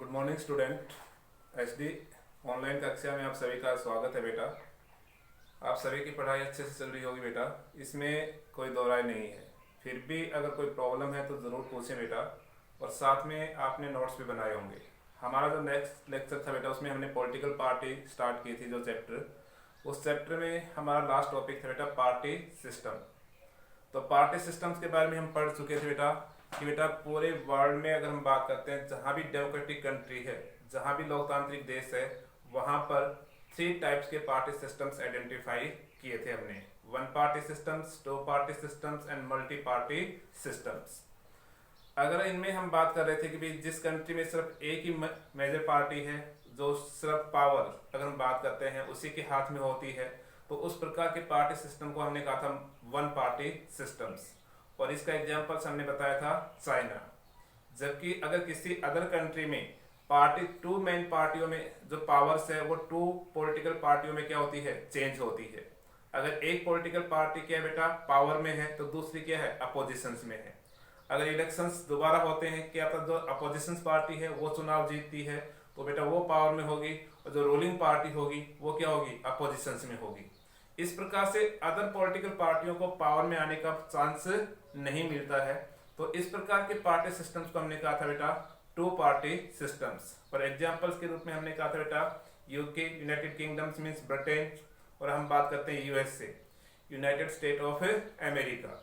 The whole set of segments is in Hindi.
Good morning student. HD online कक्षा में आप सभी का स्वागत है बेटा। आप सभी की पढ़ाई अच्छे से चल रही होगी बेटा, इसमें कोई दो राय नहीं है। फिर भी अगर कोई प्रॉब्लम है तो ज़रूर पूछें बेटा, और साथ में आपने नोट्स भी बनाए होंगे। हमारा जो नेक्स्ट लेक्चर था बेटा, उसमें हमने पॉलिटिकल पार्टी स्टार्ट की थी, जो चैप्टर, उस चैप्टर में हमारा लास्ट टॉपिक था बेटा पार्टी सिस्टम। तो पार्टी सिस्टम्स के बारे में हम पढ़ चुके थे बेटा कि बेटा पूरे वर्ल्ड में अगर हम बात करते हैं, जहाँ भी डेमोक्रेटिक कंट्री है, जहाँ भी लोकतांत्रिक देश है, वहाँ पर 3 टाइप्स के पार्टी सिस्टम्स आइडेंटिफाई किए थे हमने। 1 party systems, 2 party systems and multi party systems. अगर इनमें हम बात कर रहे थे कि भाई जिस कंट्री में सिर्फ एक ही मेजर पार्टी है, जो सिर्फ पावर अगर हम बात करते हैं उसी के हाथ में होती है, तो उस प्रकार के पार्टी सिस्टम को हमने कहा था 1 पार्टी सिस्टम्स। और इसका एग्जांपल्स हमने बताया था चाइना। जबकि अगर किसी अदर कंट्री में पार्टी 2 मेन पार्टियों में जो पावर्स है वो 2 पॉलिटिकल पार्टियों में क्या होती है, चेंज होती है। अगर एक पॉलिटिकल पार्टी क्या है बेटा पावर में है, तो दूसरी क्या है, अपोजिशंस में है। अगर इलेक्शंस दोबारा होते हैं, क्या तो जो अपोजिशंस पार्टी है वो चुनाव जीतती है, तो बेटा वो पावर में होगी, और जो रूलिंग पार्टी होगी वो क्या होगी, अपोजिशंस में होगी। इस प्रकार से अदर पॉलिटिकल पार्टियों को पावर में आने का चांस नहीं मिलता है। तो इस प्रकार के पार्टी सिस्टम्स को हमने कहा था बेटा 2 पार्टी सिस्टम्स। फॉर एग्जांपल्स के रूप में हमने कहा था बेटा UK, United kingdoms means Britain, और हम बात करते हैं USA, United state of America.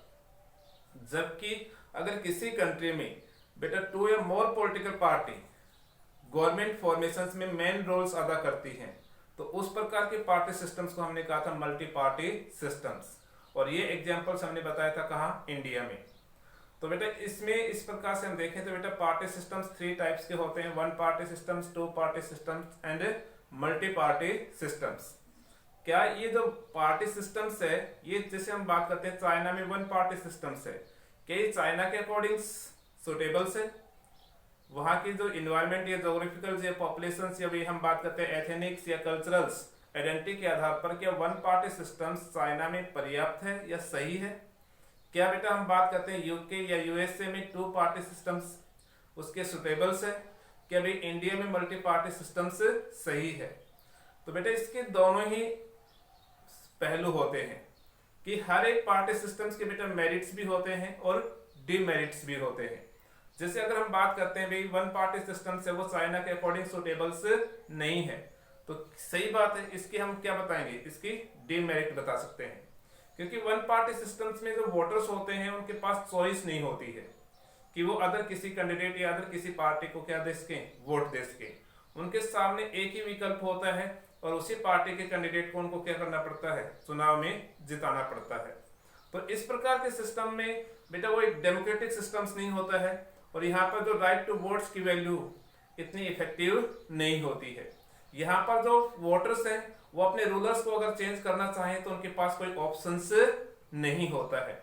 जबकि अगर किसी कंट्री में बेटा 2 या मोर पॉलिटिकल पार्टी गवर्नमेंट फॉर्मेशंस में मेन रोल्स अदा करती हैं, तो उस प्रकार के पार्टी सिस्टम्स को हमने कहा था मल्टी पार्टी सिस्टम्स। और ये एग्जांपल्स हमने बताया था कहाँ, इंडिया में। तो बेटा इसमें इस प्रकार से हम देखें तो बेटा पार्टी सिस्टम्स 3 टाइप्स के होते हैं, 1 party systems, 2 party systems and multi party systems. क्या ये जो पार्टी सिस्टम्स है, ये जैसे हम बात करते हैं चाइना में 1 पार्टी सिस्टम्स है, क्या ये चाइना के अकॉर्डिंग सुटेबल्स है? वहाँ की जो इन्वायरमेंट या जोग्राफिकल या पॉपुलेशन या भी हम बात करते हैं एथनिक्स या कल्चरल्स आइडेंटिटी के आधार पर क्या 1 पार्टी सिस्टम्स चाइना में पर्याप्त है या सही है? क्या बेटा हम बात करते हैं यूके या यूएसए में 2 पार्टी सिस्टम्स उसके सुटेबल्स है? क्या भाई इंडिया में मल्टी पार्टी सिस्टम्स सही है? तो बेटा इसके दोनों ही पहलू होते हैं कि हर एक पार्टी सिस्टम्स के बेटा मेरिट्स भी होते हैं और डिमेरिट्स भी होते हैं। जैसे अगर हम बात करते हैं भाई 1 पार्टी सिस्टम से वो चाइना के अकॉर्डिंग सुटेबल्स नहीं है, तो सही बात है, इसकी हम क्या बताएंगे, इसकी डिमेरिट बता सकते हैं। क्योंकि 1 पार्टी सिस्टम्स में जो वोटर्स होते हैं उनके पास चॉइस नहीं होती है कि वो अदर किसी कैंडिडेट या अदर किसी पार्टी को क्या दे सकें, वोट दे सकें। उनके सामने एक ही विकल्प होता है और उसी पार्टी के कैंडिडेट को उनको क्या करना पड़ता है, चुनाव में जिताना पड़ता है। तो इस प्रकार के सिस्टम में बेटा वो एक डेमोक्रेटिक सिस्टम्स नहीं होता है, और यहाँ पर जो राइट टू वोट्स की वैल्यू इतनी इफेक्टिव नहीं होती है। यहाँ पर जो वोटर्स हैं वो अपने रूलर्स को अगर चेंज करना चाहें तो उनके पास कोई ऑप्शंस नहीं होता है।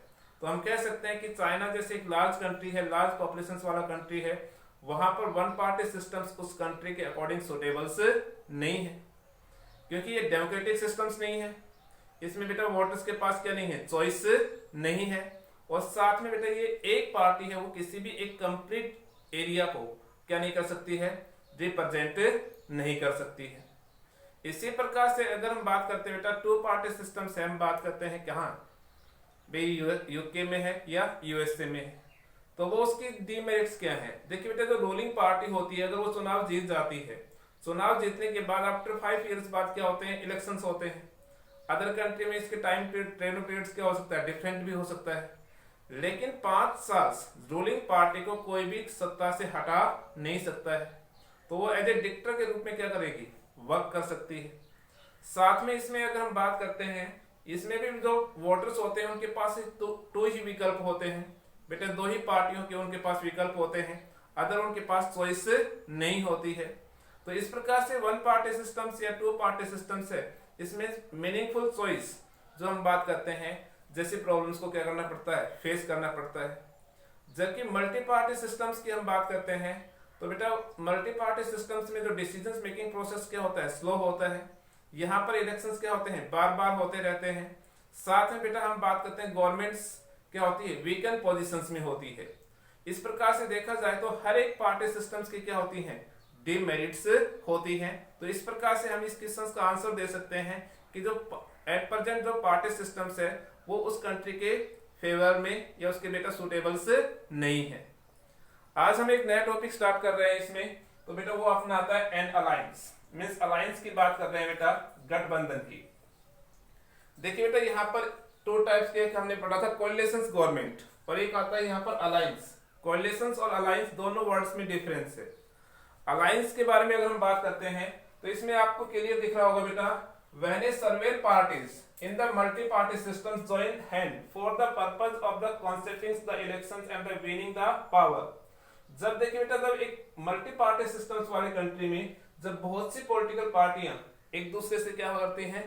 तो हम कह सकते हैं कि चाइना जैसे एक लार्ज कंट्री है, लार्ज पॉपुलेशन वाला कंट्री है, वहां पर 1 पार्टी सिस्टम्स उस कंट्री के अकॉर्डिंग सुटेबल्स नहीं है, क्योंकि ये डेमोक्रेटिक सिस्टम्स नहीं है। इसमें बेटा वोटर्स के पास क्या नहीं है, चॉइस नहीं है, और साथ में बेटा ये एक पार्टी है वो किसी भी एक कंप्लीट एरिया को क्या नहीं कर सकती है, रिप्रेजेंट नहीं कर सकती है। इसी प्रकार से अगर हम बात करते हैं बेटा 2 पार्टी सिस्टम से हम बात करते हैं कहाँ, भाई यूके में है या यूएसए में है, तो वो उसकी डीमेरिट्स क्या है। देखिए बेटा जो रूलिंग पार्टी होती है, अगर वो चुनाव जीत जाती है, चुनाव जीतने के बाद आफ्टर 5 ईयर्स बाद क्या होते हैं, इलेक्शंस होते हैं। अदर कंट्री में इसके टाइम पीरियड, ट्रेन पीरियड्स क्या हो सकता है, डिफरेंट भी हो सकता है। लेकिन 5 साल रूलिंग पार्टी को कोई भी सत्ता से हटा नहीं सकता है, तो वो एज ए डिक्टेटर के रूप में क्या करेगी, वर्क कर सकती है। साथ में इसमें अगर हम बात करते हैं, इसमें भी जो वोटर्स होते हैं उनके पास 2 ही विकल्प होते हैं बेटा, 2 ही पार्टियों के उनके पास विकल्प होते हैं, अदर उनके पास चॉइस नहीं होती है। तो इस प्रकार से 1 पार्टी सिस्टम्स या 2 पार्टी सिस्टम्स है, इसमें मीनिंगफुल चॉइस जो हम बात करते हैं जैसे प्रॉब्लम्स को क्या करना पड़ता है, फेस करना पड़ता है। जबकि मल्टी पार्टी सिस्टम्स की हम बात करते हैं तो बेटा मल्टी पार्टी सिस्टम्स में जो डिसीजन मेकिंग प्रोसेस क्या होता है, स्लो होता है। यहाँ पर इलेक्शंस क्या होते हैं, बार बार होते रहते हैं। साथ में बेटा हम बात करते हैं गवर्नमेंट्स क्या होती है, वीकन पोजीशंस में होती है। इस प्रकार से देखा जाए तो हर एक पार्टी सिस्टम्स की क्या होती हैं, डिमेरिट्स होती हैं। तो इस प्रकार से हम इस क्वेश्चन का आंसर दे सकते हैं कि जो एट प्रेजेंट जो पार्टी सिस्टम्स है वो उस कंट्री के फेवर में या उसके बेटा सुटेबल्स नहीं है। आज हम एक नया टॉपिक स्टार्ट कर रहे हैं इसमें, तो बेटा वो अपना आता है एन अलायंस, मींस अलायंस की बात कर रहे हैं बेटा, गठबंधन की। देखिए बेटा यहाँ पर टू टाइप्स के हमने पढ़ा था, कोलिशंस गवर्नमेंट, और एक आता है यहाँ पर अलायंस। कोलिशंस और अलायंस दोनों वर्ड्स में डिफरेंस है। अलायंस के बारे में अगर हम बात करते हैं तो इसमें आपको क्लियर दिख रहा होगा बेटा, when several parties in the multi-party system join hand for the purpose of the constituting the elections and the winning the power। जब देखिए बेटा, जब एक मल्टी पार्टी सिस्टम्स वाले कंट्री में जब बहुत सी पॉलिटिकल पार्टियां एक दूसरे से क्या करती हैं,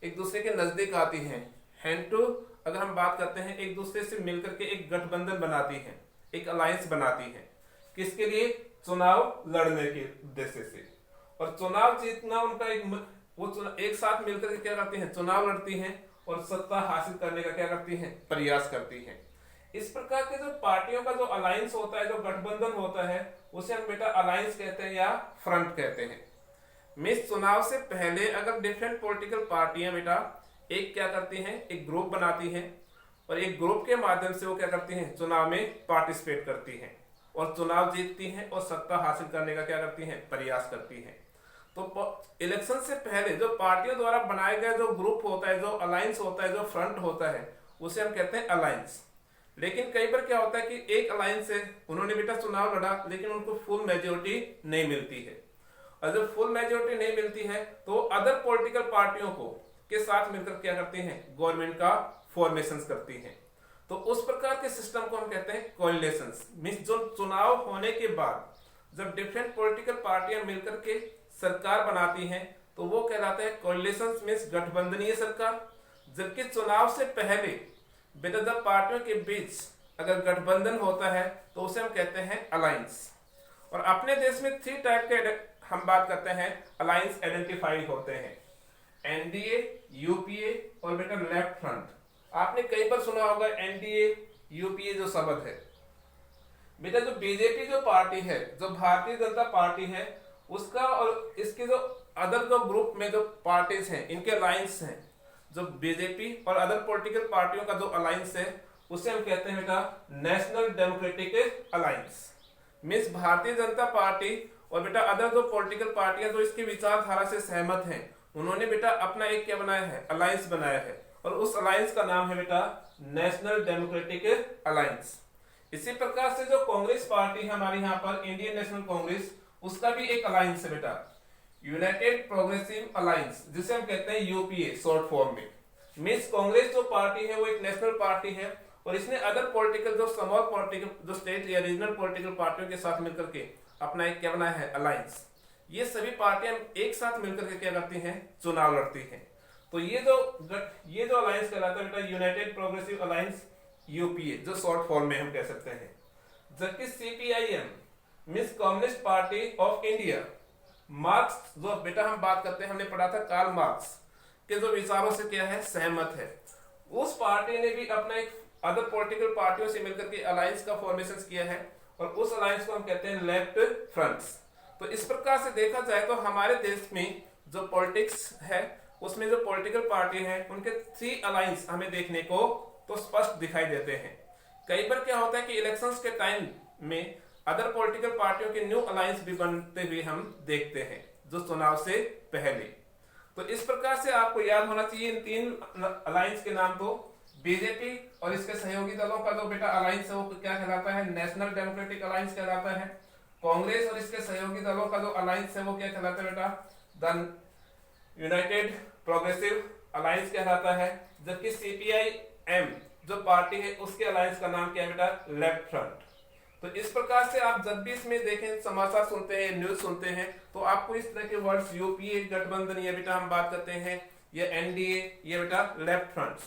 एक दूसरे के नजदीक आती हैं, हैंड टू अगर हम बात करते हैं एक दूसरे से मिलकर के एक गठबंधन बनाती हैं, एक अलायंस बनाती हैं, किसके लिए? चुनाव लड़ने के उद्देश्य से। और चुनाव जीतना उनका एक साथ मिलकर के क्या करती हैं, चुनाव लड़ती हैं और सत्ता हासिल करने का क्या करती हैं, प्रयास करती हैं। इस प्रकार के जो पार्टियों का जो अलायंस होता है, जो गठबंधन होता है, उसे हम बेटा अलायंस कहते हैं या फ्रंट कहते हैं। मिस चुनाव से पहले अगर डिफरेंट पॉलिटिकल पार्टियां बेटा एक क्या करती हैं, एक ग्रुप बनाती हैं और एक ग्रुप के माध्यम से वो क्या करती हैं, चुनाव में पार्टिसिपेट करती हैं और चुनाव जीतती हैं और सत्ता हासिल करने का क्या करती हैं, प्रयास करती हैं। तो इलेक्शन से पहले जो पार्टियों द्वारा बनाया गया जो ग्रुप होता है, जो अलायंस होता है, जो फ्रंट होता है, उसे हम कहते हैं अलायंस। लेकिन कई बार क्या होता है कि एक अलायंस से उन्होंने बेटा चुनाव लड़ा लेकिन उनको फुल मेजोरिटी नहीं मिलती है, और जब फुल मेजोरिटी नहीं मिलती है तो अदर पॉलिटिकल पार्टियों को के साथ मिलकर क्या करती हैं, गवर्नमेंट का फॉर्मेशन करती हैं। तो उस प्रकार के सिस्टम को हम कहते हैं कोलिशंस। मींस जो चुनाव होने के बाद जब डिफरेंट पॉलिटिकल पार्टियां मिलकर के सरकार बनाती हैं तो वो कहलाता है कोलिशंस, मींस गठबंधनीय सरकार। जबकि चुनाव से पहले बेटा जब पार्टियों के बीच अगर गठबंधन होता है तो उसे हम कहते हैं अलायंस। और अपने देश में 3 टाइप के हम बात करते हैं अलायंस आइडेंटिफाई होते हैं, एनडीए, यूपीए और बेटा लेफ्ट फ्रंट। आपने कई बार सुना होगा एनडीए यूपीए जो शब्द है बेटा, जो बीजेपी जो पार्टी है, जो भारतीय जनता पार्टी है, उसका और इसके जो अदर जो ग्रुप में जो पार्टीज हैं, इनके अलायंस हैं, जो बीजेपी और अदर पॉलिटिकल पार्टियों का जो अलायंस है उसे हम कहते हैं बेटा national democratic alliance. Means Bharatiya Janata party और बेटा अदर जो पॉलिटिकल पार्टियां जो इसकी विचारधारा से सहमत हैं, उन्होंने बेटा अपना एक क्या बनाया है, अलायंस बनाया है, और उस अलायंस का नाम है बेटा नेशनल डेमोक्रेटिक अलायंस। इसी प्रकार से जो कांग्रेस पार्टी है हमारी यहाँ पर, इंडियन नेशनल कांग्रेस, उसका भी एक अलायंस है बेटा, यूनाइटेड प्रोग्रेसिव अलायंस, जिसे हम कहते हैं यूपीए शॉर्ट फॉर्म में। मींस कांग्रेस जो पार्टी है वो एक नेशनल पार्टी है और इसने अदर पॉलिटिकल जो स्मॉल पॉलिटिकल जो स्टेट या रीजनल पॉलिटिकल पार्टियों के साथ मिलकर के अपना एक क्या बनाया है, अलायंस। ये सभी पार्टियां एक साथ मिलकर के क्या करती हैं, चुनाव लड़ती हैं। तो ये जो अलायंस कहलाता है बेटा यूनाइटेड प्रोग्रेसिव अलायंस, यूपीए, जो शॉर्ट फॉर्म में हम कह सकते हैं। जबकि CPIM means communist party of India, marks जो बेटा हम बात करते हैं, हमने पढ़ा था कार्ल मार्क्स के जो विचारों से क्या है, सहमत है। उस पार्टी ने भी अपना एक अदर पॉलिटिकल पार्टियों से मिलकर के अलायंस का फॉर्मेशन किया है और उस अलायंस को हम कहते हैं लेफ्ट फ्रंट्स। तो इस प्रकार से देखा जाए तो हमारे देश में जो पॉलिटिक्स है उसमें जो पॉलिटिकल पार्टी है उनके 3 अलायंस हमें देखने को तो स्पष्ट दिखाई देते हैं। कई बार क्या होता है कि इलेक्शंस के टाइम में अदर पॉलिटिकल पार्टियों के न्यू अलायंस भी बनते हुए हम देखते हैं जो चुनाव से पहले। तो इस प्रकार से आपको याद होना चाहिए इन 3 अलायंस के नाम। तो बीजेपी और इसके सहयोगी दलों का जो बेटा अलायंस है वो क्या कहलाता है, नेशनल डेमोक्रेटिक अलायंस कहलाता है। कांग्रेस और इसके सहयोगी दलों का जो अलायंस है वो क्या कहलाता है बेटा, द यूनाइटेड प्रोग्रेसिव अलायंस कहलाता है। जबकि सीपीआईएम जो पार्टी है उसके अलायंस का नाम क्या है बेटा, लेफ्ट फ्रंट। तो इस प्रकार से आप जब भी इसमें देखें, समाचार सुनते हैं, न्यूज सुनते हैं, तो आपको इस तरह के वर्ड्स यूपीए गठबंधन, ये बेटा हम बात करते हैं, ये एनडीए, ये बेटा लेफ्ट फ्रंट,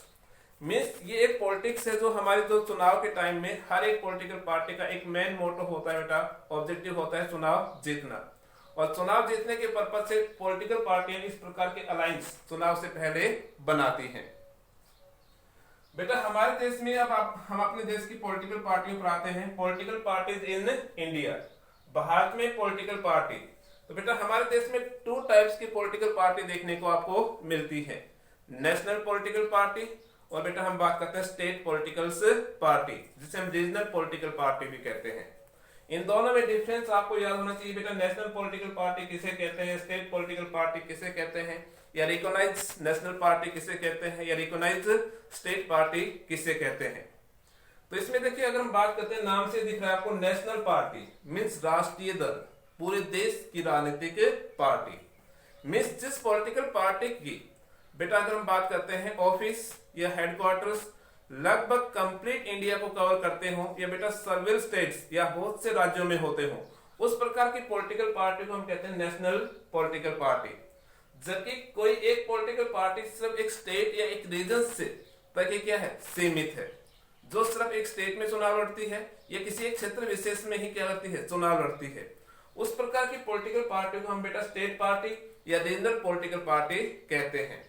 मींस ये एक पॉलिटिक्स है जो हमारे जो चुनाव के टाइम में हर एक पॉलिटिकल पार्टी का एक मेन मोटो होता है बेटा, ऑब्जेक्टिव होता है चुनाव जीतना। और चुनाव जीतने के पर्पज से पॉलिटिकल पार्टियां इस प्रकार के अलायंस चुनाव से पहले बनाती हैं। बेटा हमारे देश में अब हम अपने देश की पॉलिटिकल पार्टियों पर आते हैं। Political parties in India, Bharat में पॉलिटिकल पार्टी तो बेटा हमारे देश में 2 टाइप्स की पॉलिटिकल पार्टी देखने को आपको मिलती है, नेशनल पॉलिटिकल पार्टी और बेटा हम बात करते हैं स्टेट पॉलिटिकल पार्टी, जिसे हम रीजनल पॉलिटिकल पार्टी भी कहते हैं। इन दोनों में डिफरेंस आपको याद होना चाहिए बेटा, नेशनल पॉलिटिकल पार्टी किसे कहते हैं, स्टेट पॉलिटिकल पार्टी किसे कहते हैं, या रिकॉग्नाइज नेशनल पार्टी किसे कहते हैं, या रिकॉग्नाइज स्टेट पार्टी किसे कहते हैं। तो इसमें देखिए अगर हम बात करते हैं, नाम से दिख रहा है आपको नेशनल पार्टी मीन्स राष्ट्रीय दल, पूरे देश की राजनीतिक पार्टी मीन्स जिस पॉलिटिकल पार्टी की बेटा अगर हम बात करते हैं ऑफिस या हेडक्वार्टर्स लगभग कंप्लीट इंडिया को कवर करते हो, या बेटा सर्विल स्टेट्स या बहुत से राज्यों में होते हो, उस प्रकार की पॉलिटिकल पार्टी को हम कहते हैं नेशनल पॉलिटिकल पार्टी। जबकि कोई एक पॉलिटिकल पार्टी सिर्फ एक स्टेट या एक रीजन से तक क्या है सीमित है, जो सिर्फ एक स्टेट में चुनाव लड़ती है या किसी एक क्षेत्र विशेष में ही क्या करती है चुनाव लड़ती है, उस प्रकार की पॉलिटिकल पार्टी को हम बेटा स्टेट पार्टी या रीजनल पॉलिटिकल पार्टी कहते हैं।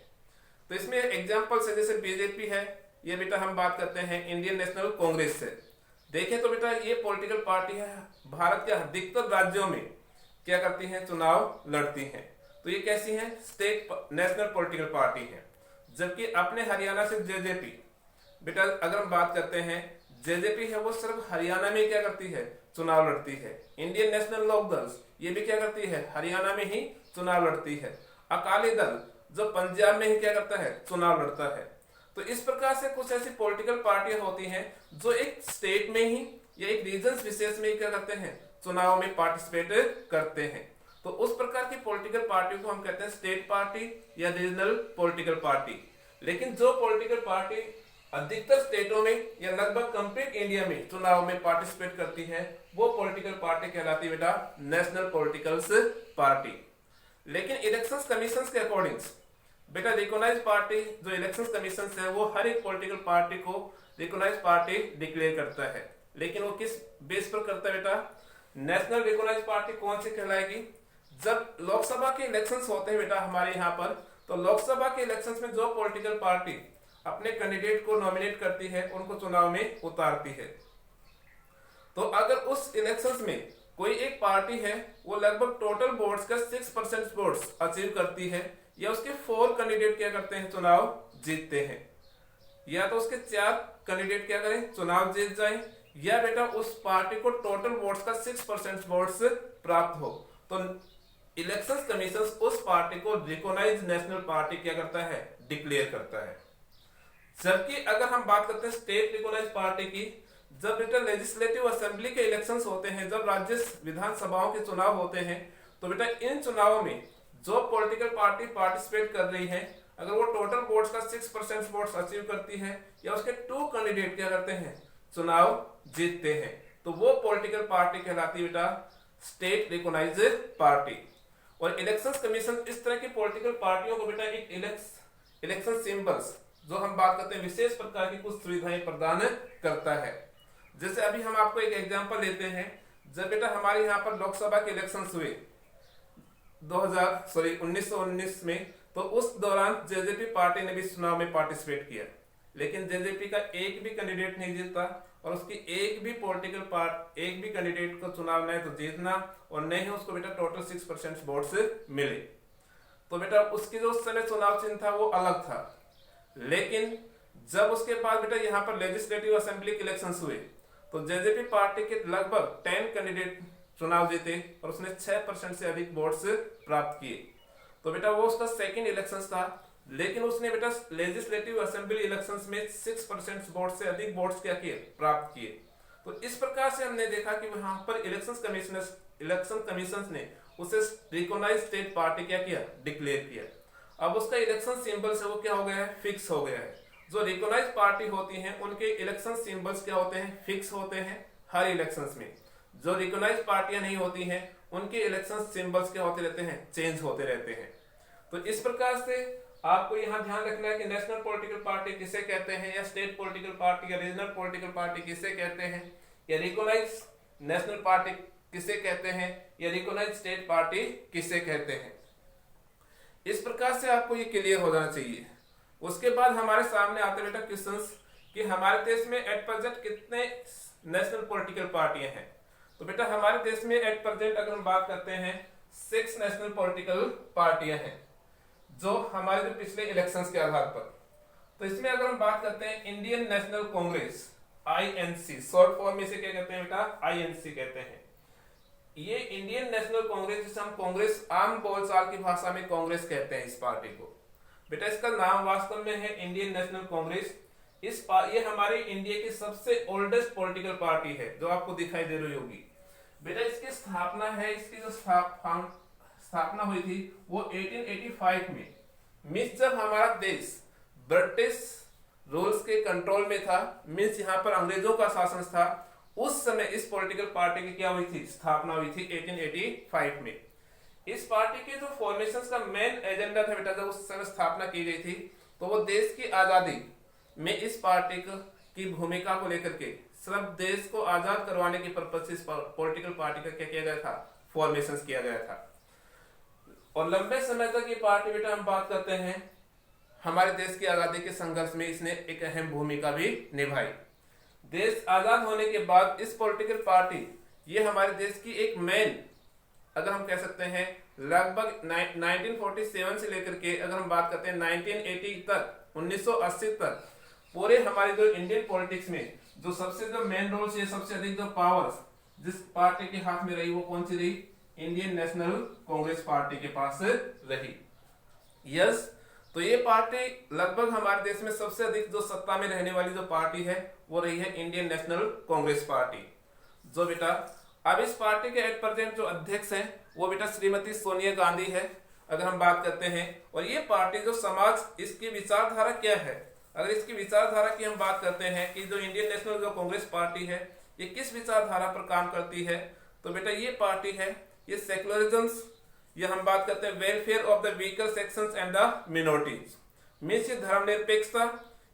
तो इसमें एग्जांपल से जैसे बीजेपी है, ये बेटा हम बात करते हैं इंडियन नेशनल कांग्रेस से। देखें तो बेटा ये पॉलिटिकल पार्टी है भारत के अधिकतर राज्यों में क्या करती हैं चुनाव लड़ती हैं। तो ये कैसी है स्टेट नेशनल पॉलिटिकल पार्टी है। जबकि अपने हरियाणा से जेजेपी बेटा अगर हम बात करते हैं, जेजेपी है वो सिर्फ हरियाणा में क्या करती है चुनाव लड़ती है। इंडियन नेशनल लोक दल ये भी क्या करती है हरियाणा में ही चुनाव लड़ती है। अकाली दल जो पंजाब में ही क्या करता है चुनाव लड़ता है। तो इस प्रकार से कुछ ऐसी पॉलिटिकल पार्टियां होती हैं जो एक स्टेट में ही या एक रीजन विशेष में ही क्या करते हैं चुनाव में पार्टिसिपेट करते हैं। तो उस प्रकार की पॉलिटिकल पार्टी को हम कहते हैं स्टेट पार्टी या रीजनल पॉलिटिकल पार्टी। लेकिन जो पॉलिटिकल पार्टी अधिकतर स्टेटों में या लगभग कंप्लीट इंडिया में चुनाव में पार्टिसिपेट करती है, वो पॉलिटिकल पार्टी कहलाती है बेटा नेशनल पॉलिटिकल पार्टी। लेकिन इलेक्शन कमीशन के अकॉर्डिंग बेटा रिकॉग्नाइज पार्टी जो इलेक्शन कमीशन है वो हर एक पॉलिटिकल पार्टी को रिकॉग्नाइज पार्टी डिक्लेयर करता है। लेकिन वो किस बेस पर करता है बेटा, नेशनल रिकॉग्नाइज पार्टी कौन सी कहलाएगी, जब लोकसभा के इलेक्शंस होते हैं बेटा हमारे यहाँ पर, तो लोकसभा के इलेक्शंस में जो पॉलिटिकल पार्टी अपने कैंडिडेट को नॉमिनेट करती है उनको चुनाव में उतारती है। तो अगर उस इलेक्शंस में कोई एक पार्टी है वो लगभग टोटल वोट्स का 6% वोट्स अचीव करती है, या उसके 4 कैंडिडेट क्या करते हैं चुनाव जीतते हैं, या तो उसके 4 कैंडिडेट क्या करें चुनाव जीत जाए, या बेटा उस पार्टी को टोटल वोट्स का 6% वोट्स प्राप्त हो, तो इलेक्शन कमीशन उस पार्टी को रिकॉग्नाइज नेशनल पार्टी क्या करता है डिक्लेयर करता है। जबकि अगर हम बात करते हैं स्टेट रिकॉग्नाइज पार्टी की, जब बेटा लेजिस्लेटिव असेंबली के इलेक्शंस होते हैं, जब राज्य विधानसभाओं के चुनाव होते हैं, तो बेटा इन चुनावों में जो पॉलिटिकल पार्टी पार्टिसिपेट कर रही है अगर वो टोटल वोट्स का 6% वोट्स अचीव करती है, या उसके 2 कैंडिडेट क्या करते हैं चुनाव जीतते हैं, तो वो पॉलिटिकल पार्टी कहलाती है बेटा स्टेट रिकॉग्नाइज पार्टी। और इलेक्शन कमीशन इस तरह की पॉलिटिकल पार्टियों को बेटा एक इलेक्शन सिंबल्स जो हम बात करते हैं विशेष प्रकार की कुछ सुविधाएं प्रदान करता है। जैसे अभी हम आपको एक एग्जांपल लेते हैं, जब बेटा हमारे यहाँ पर लोकसभा के इलेक्शंस हुए 1919 में, तो उस दौरान जेजेपी पार्टी ने भी चुनाव में पार्टिसिपेट किया, लेकिन जेजेपी का एक भी कैंडिडेट नहीं जीता, और उसकी एक भी कैंडिडेट को चुनाव नहीं तो जीतना और नहीं ही उसको बेटा टोटल 6% वोट्स मिले। तो बेटा उसकी जो उस समय चुनाव चिन्ह था वो अलग था। लेकिन जब उसके बाद बेटा यहाँ पर लेजिस्लेटिव असेंबली के इलेक्शंस हुए, तो जेजेपी पार्टी के लगभग 10 कैंडिडेट चुनाव जीते और उसने 6% से अधिक वोट्स प्राप्त किए। तो बेटा वो उसका सेकंड इलेक्शंस था, लेकिन उसने बेटा लेजिस्लेटिव असेंबली इलेक्शंस में 6% वोट से अधिक वोट्स क्या किए प्राप्त किए। तो इस प्रकार से हमने देखा कि वहां पर इलेक्शन कमीशन ने उसे रिकॉग्नाइज स्टेट पार्टी क्या किया डिक्लेयर किया। अब उसका इलेक्शन सिंबल से वो क्या हो गया है फिक्स हो गया है। जो रिकॉग्नाइज पार्टी होती हैं उनके इलेक्शन सिंबल्स क्या होते हैं फिक्स होते हैं हर इलेक्शंस में। जो रिकॉग्नाइज पार्टियां नहीं होती हैं उनके इलेक्शन सिंबल्स क्या होते रहते हैं चेंज होते रहते हैं। तो इस प्रकार से आपको यहाँ ध्यान रखना है कि नेशनल पॉलिटिकल पार्टी किसे कहते हैं, या स्टेट पॉलिटिकल पार्टी या रीजनल पॉलिटिकल पार्टी किसे कहते हैं, या रिकॉग्नाइज नेशनल पार्टी किसे कहते हैं, या रिकॉग्नाइज स्टेट पार्टी किसे कहते हैं। इस प्रकार से आपको ये क्लियर हो जाना चाहिए। उसके बाद हमारे सामने आते बेटा क्वेश्चंस कि हमारे देश में एट प्रेजेंट कितने नेशनल पॉलिटिकल पार्टियां हैं। तो बेटा हमारे देश में एट प्रेजेंट अगर हम बात करते हैं 6 नेशनल पॉलिटिकल पार्टियां हैं जो हमारे जो पिछले इलेक्शंस के आधार पर। तो इसमें अगर हम बात करते हैं Indian national Congress, INC, short form में इसे क्या कहते हैं बेटा, आईएनसी कहते हैं। ये इंडियन नेशनल कांग्रेस, जिसे हम कांग्रेस आम बोलचाल की भाषा में कांग्रेस कहते हैं इस पार्टी को। बेटा इसका नाम वास्तव में है इंडियन नेशनल कांग्रेस। ये हमारे इंडिया की सबसे ओल्डेस्ट पॉलिटिकल पार्टी है जो आपको दिखाई दे रही होगी। बेटा इसकी स्थापना है, इसकी जो स्थापना हुई थी वो 1885 में। मीन्स जब हमारा देश ब्रिटिश रूल्स के कंट्रोल में था, मीन्स यहाँ पर अंग्रेजों का शासन था, उस समय इस पॉलिटिकल पार्टी की क्या हुई थी, स्थापना हुई थी 1885 में। इस पार्टी के जो फॉर्मेशन का मेन एजेंडा था बेटा, जब उस समय स्थापना की गई थी तो वो देश की आजादी में इस पार्टी की भूमिका को लेकर के सिर्फ देश को आजाद करवाने के पर्पज से इस पॉलिटिकल पार्टी का क्या किया गया था, फॉर्मेशन किया गया था। और लंबे समय तक ये पार्टी बेटा हम बात करते हैं हमारे देश की आजादी के संघर्ष में इसने एक अहम भूमिका भी निभाई। देश आजाद होने के बाद इस पॉलिटिकल पार्टी ये हमारे देश की एक मेन, अगर हम कह सकते हैं लगभग 1947 से लेकर के अगर हम बात करते हैं 1980 तक, 1980 तक पूरे हमारे जो इंडियन पॉलिटिक्स में जो सबसे जो मेन रोल से सबसे अधिक जो पावर्स जिस पार्टी के हाथ में रही वो कौन सी रही, इंडियन नेशनल कांग्रेस पार्टी के पास रही। यस, तो ये पार्टी लगभग हमारे देश में सबसे अधिक जो सत्ता में रहने वाली जो पार्टी है वो रही है इंडियन नेशनल कांग्रेस पार्टी। जो बेटा अब इस पार्टी के एट प्रेजेंट जो अध्यक्ष हैं वो बेटा श्रीमती सोनिया गांधी है अगर हम बात करते हैं। और ये पार्टी जो समाज, इसकी विचारधारा क्या है, अगर इसकी विचारधारा की हम बात करते हैं कि जो इंडियन नेशनल जो कांग्रेस पार्टी है ये किस विचारधारा पर काम करती है, तो बेटा ये पार्टी है ये सेक्युलरिज्म, ये हम बात करते हैं welfare of the weaker sections and the minorities, means ये धर्मनिरपेक्षता,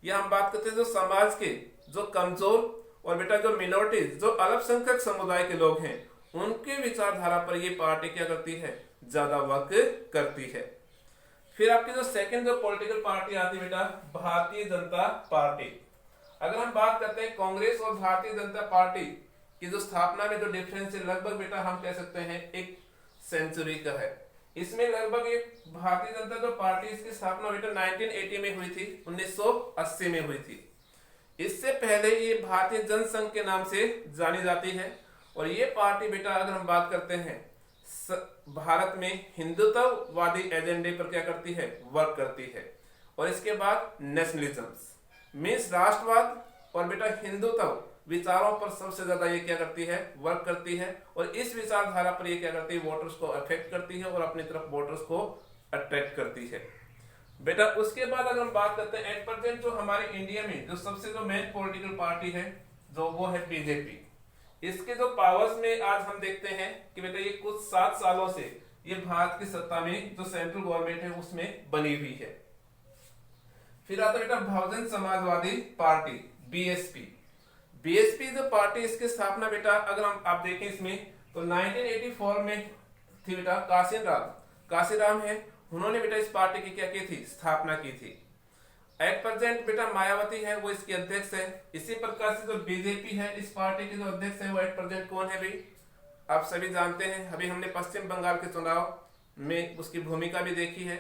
ये हम बात करते हैं जो समाज के जो कमजोर और बेटा जो मिनोरिटीज जो अल्पसंख्यक समुदाय के लोग हैं उनके विचारधारा पर ये पार्टी क्या करती है, ज्यादा वर्क करती है। फिर आपकी जो सेकंड जो पॉलिटिकल पार्टी आती है बेटा भारतीय जनता पार्टी। अगर हम बात करते हैं कांग्रेस और भारतीय जनता पार्टी की जो स्थापना में जो डिफरेंस है लगभग बेटा हम कह सकते हैं एक सेंचुरी का है। इसमें लगभग ये भारतीय जनता जो पार्टी इसकी स्थापना बेटा 1980 में हुई थी, 1980 में हुई थी। इससे पहले ये भारतीय जनसंघ के नाम से जानी जाती है। और ये पार्टी बेटा अगर हम बात करते हैं भारत में हिंदुत्ववादी एजेंडे पर क्या करती है, वर्क करती है। और इसके बाद नेशनलिज्म मीन्स राष्ट्रवाद और बेटा हिंदुत्व विचारों पर सबसे ज्यादा ये क्या करती है, वर्क करती है। और इस विचारधारा पर ये क्या करती है, वोटर्स को अफेक्ट करती है और अपनी तरफ वोटर्स को अट्रैक्ट करती है बेटा। उसके बाद अगर हम बात करते हैं एट प्रेजेंट जो हमारे इंडिया में जो सबसे जो मेन पॉलिटिकल पार्टी है जो वो है बीजेपी। इसके जो पावर्स में आज हम देखते हैं कि बेटा ये कुछ 7 सालों से ये भारत की सत्ता में जो सेंट्रल गवर्नमेंट है उसमें बनी हुई है। फिर आता बेटा Bahujan Samajwadi party, BSP. BSP जो पार्टी इसकी स्थापना बेटा अगर हम आप देखें इसमें तो 1984 में थी बेटा। काशीराम है, उन्होंने बेटा इस पार्टी की क्या की थी, स्थापना की थी। एट प्रेजेंट बेटा मायावती है वो इसकी अध्यक्ष है। इसी प्रकार से जो बीजेपी है इस पार्टी के जो अध्यक्ष है वो एट प्रेजेंट कौन है भाई, आप सभी जानते हैं। अभी हमने पश्चिम बंगाल के चुनाव में उसकी भूमिका भी देखी है।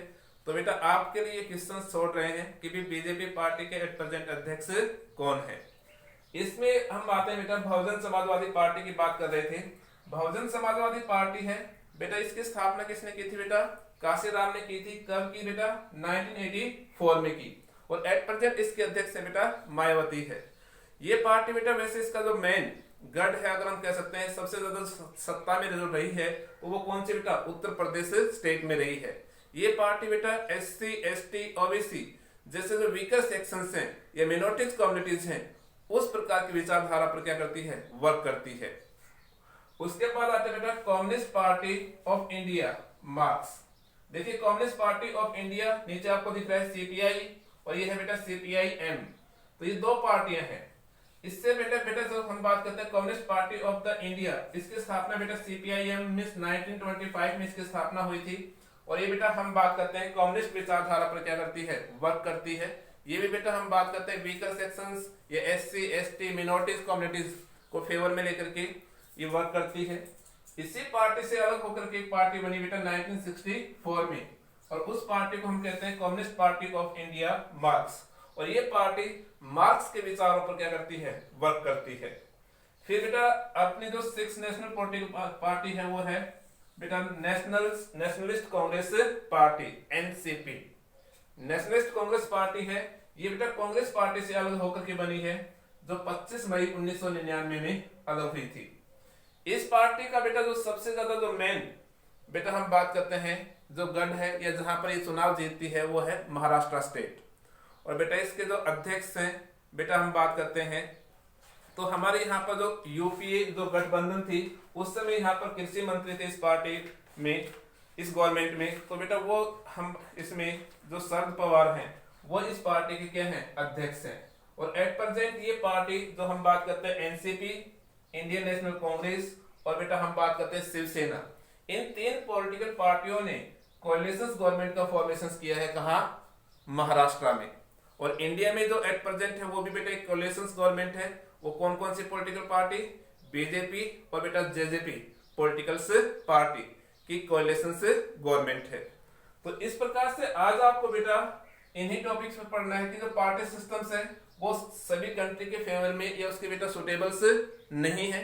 तो बेटा आपके लिए क्वेश्चन छोड़ रहे हैं कि भी बीजेपी पार्टी के एट प्रेजेंट अध्यक्ष कौन है। इसमें हम आते हैं बेटा बहुजन समाजवादी पार्टी की बात कर रहे थे। बहुजन समाजवादी पार्टी है बेटा, इसकी स्थापना किसने की थी बेटा, काशीराम ने की थी। कब की बेटा, 1984 में की। और एट प्रेजेंट इसके अध्यक्ष है बेटा मायावती है। ये पार्टी बेटा वैसे इसका जो मेन गढ़ है अगर हम कह सकते हैं सबसे ज्यादा सत्ता में जो रही है वो कौन सी बेटा, उत्तर प्रदेश स्टेट में रही है। ये पार्टी बेटा एससी, एसटी, ओबीसी जैसे जो वीकर सेक्शंस हैं या मिनोरिटीज कम्युनिटीज हैं उस प्रकार की विचारधारा पर क्या करती है, वर्क करती है। उसके बाद आते बेटा communist party of India, marks. देखिए कम्युनिस्ट पार्टी ऑफ इंडिया नीचे आपको दिख रहा है सीपीआई और ये है बेटा सीपीआई-एम। तो ये दो पार्टियां हैं। इससे बेटा जब हम बात करते हैं communist party of the India, इसकी स्थापना बेटा सीपीआई-एम में 1925 में इसकी स्थापना हुई थी। और ये बेटा हम बात करते हैं कम्युनिस्ट विचारधारा पर क्या करती है, वर्क करती है। ये भी बेटा हम बात करते हैं वीकर सेक्शंस या एससी, एसटी, मिनोरिटीज कम्युनिटीज को फेवर में लेकर के ये वर्क करती है। इसी पार्टी से अलग होकर के एक पार्टी बनी बेटा 1964 में, और उस पार्टी को हम कहते हैं communist party of India, marks. और ये पार्टी मार्क्स के विचारों पर क्या करती है, वर्क करती है। फिर बेटा अपनी जो 6 नेशनल पॉलिटिकल पार्टी है वो है बेटा nationalist Congress party, NCP. Nationalist Congress party है, ये बेटा कांग्रेस पार्टी से अलग होकर के बनी है, जो 25 मई 1999 में अलग हुई थी। इस पार्टी का बेटा जो सबसे ज्यादा जो मेन बेटा हम बात करते हैं जो गढ़ है या जहां पर ये चुनाव जीतती है वो है महाराष्ट्र स्टेट। और बेटा इसके जो अध्यक्ष हैं बेटा हम बात करते हैं तो हमारे यहाँ पर जो यूपीए जो गठबंधन थी उस समय यहाँ पर कृषि मंत्री थे इस पार्टी में, इस गवर्नमेंट में। तो बेटा वो हम इसमें जो शरद पवार हैं वो इस पार्टी के क्या हैं, अध्यक्ष हैं। और एट प्रेजेंट ये पार्टी जो हम बात करते हैं एनसीपी, इंडियन नेशनल कांग्रेस, और बेटा हम बात करते हैं शिवसेना, इन 3 पॉलिटिकल पार्टियों ने कोalition गवर्नमेंट का फॉर्मेशन किया है कहाँ, महाराष्ट्र में। और इंडिया में जो एट प्रेजेंट है वो भी बेटा एक कोalition गवर्नमेंट है। वो कौन कौन सी पॉलिटिकल पार्टी, बीजेपी और बेटा जेजेपी पॉलिटिकल पार्टी की कोalition से गवर्नमेंट है। तो इस प्रकार से आज आपको बेटा इन्हीं टॉपिक्स में पढ़ना है कि जो पार्टी सिस्टम्स है वो सभी कंट्री के फेवर में या उसके बेटा सुटेबल्स नहीं है।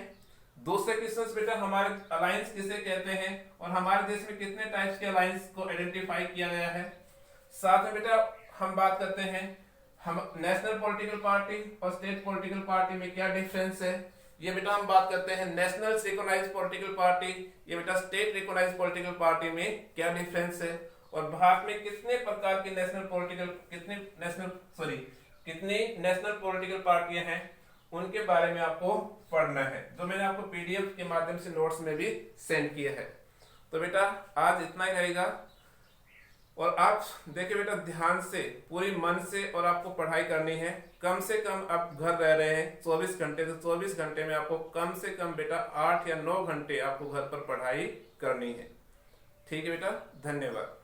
दूसरे क्वेश्चंस बेटा हमारे अलायंस किसे कहते हैं और हमारे देश में कितने टाइप्स के अलायंस को आइडेंटिफाई किया गया है। साथ में बेटा हम बात करते हैं हम नेशनल पॉलिटिकल पार्टी और स्टेट पॉलिटिकल पार्टी में क्या डिफरेंस है। ये बेटा हम बात करते हैं नेशनल रिकॉग्नाइज्ड पॉलिटिकल पार्टी, ये बेटा स्टेट रिकॉग्नाइज्ड पॉलिटिकल पार्टी में क्या डिफरेंस है। और भारत में कितने प्रकार की कितनी नेशनल पॉलिटिकल पार्टियां हैं उनके बारे में आपको पढ़ना है, जो मैंने आपको पीडीएफ के माध्यम से नोट्स में भी सेंड किया है। तो बेटा आज इतना ही रहेगा। और आप देखिए बेटा ध्यान से पूरी मन से और आपको पढ़ाई करनी है। कम से कम आप घर रह रहे हैं 24 घंटे, तो 24 घंटे में आपको कम से कम बेटा 8 या 9 घंटे आपको घर पर पढ़ाई करनी है। ठीक है बेटा, धन्यवाद।